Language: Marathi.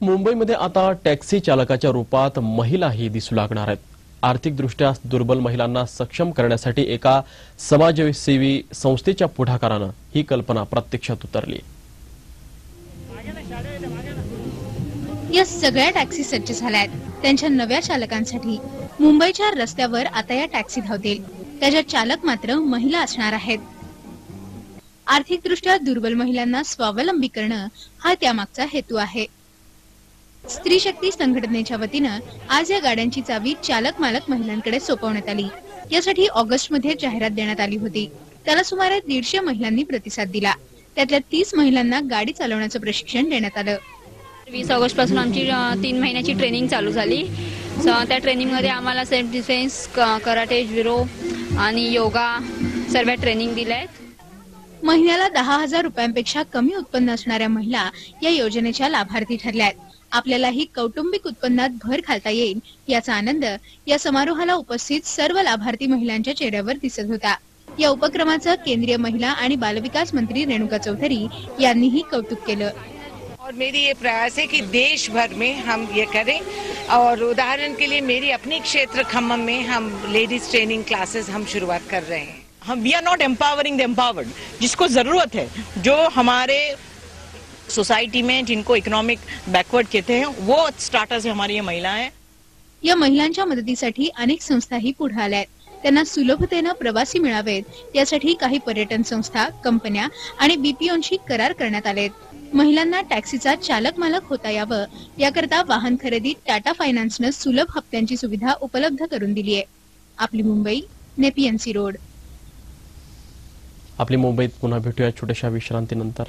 मुंबईमध्ये आता टॅक्सी चालकाच्या रूपात महिलाही दिसू लागणार आहेत। आर्थिकदृष्ट्या दुर्बल महिलांना सक्षम करण्यासाठी एका समाजसेवी संस्थेच्या पुढाकाराने ही कल्पना प्रत्यक्षात उतरली। या सगळ्या टॅक्सी सज्ज झाल्या आहेत। त्यांच्या नव्या चालकांसाठी मुंबईच्या रस्त्यावर आता या टॅक्सी धावतील। त्याच्या चालक मात्र महिला असणार आहेत। आर्थिकदृष्ट्या दुर्बल महिलांना स्वावलंबी करणं हा त्यामागचा हेतू आहे। स्त्री शक्ती संघटनेच्या वतीनं आज या गाड्यांची चावी चालक मालक महिलांकडे सोपवण्यात आली। यासाठी ऑगस्टमध्ये जाहिरात देण्यात आली होती। त्याला सुमारे 150 महिलांनी प्रतिसाद दिला। त्यातल्या 30 महिलांना गाडी चालवण्याचं प्रशिक्षण देण्यात आलं। 20 ऑगस्ट पासून आमची 3 महिन्याची ट्रेनिंग चालू झाली। त्या ट्रेनिंग मध्ये आम्हाला सेल्फ डिफेन्स, कराटे, जुडो आणि योगा सर्व ट्रेनिंग दिल्यात। महिन्याला 10,000 रुपयांपेक्षा कमी उत्पन्न असणाऱ्या महिला या योजनेच्या लाभार्थी ठरल्या आहेत। आपल्यालाही कौटुंबिक उत्पन्नात भर घालता येईल याचा आनंद या समारोहाला उपस्थित सर्व लाभार्थी महिलांच्या चेहऱ्यावर दिसत होता। या उपक्रमाचं केंद्रीय महिला आणि बालविकास मंत्री रेणुका चौधरी यांनीही कौतुक केलं। और मेरी ये प्रयास है कि देश भर में हम ये करें। और उदाहरण के लिए मेरी अपनी क्षेत्र खम्मम में हम लेडीज ट्रेनिंग क्लासेस हम शुरुआत कर रहे हैं। हम we are not empowering the empowered, जिसको जरूरत है, जो हमारे सोसाइटी में जिनको इकोनॉमिक बैकवर्ड कहते हैं वो स्टार्टर्स है हमारी ये महिलाएं। या महिलांच्या मदतीसाठी अनेक संस्थाही पुढे आल्या आहेत। त्यांना सुलभतेने प्रवासी मिळावेत यासाठी काही पर्यटन संस्था, कंपन्या आणि बीपीओंशी करार करण्यात आलेत। महिलांना टॅक्सीचा चालक मालक होता यावं याकरता वाहन खरेदीत टाटा फायनान्सनं सुलभ हप्त्यांची सुविधा उपलब्ध करून दिली आहे। आपली मुंबई, नेपीएनसी रोड। आपली मुंबईत पुन्हा भेटूया छोट्याशा विश्रांतीनंतर।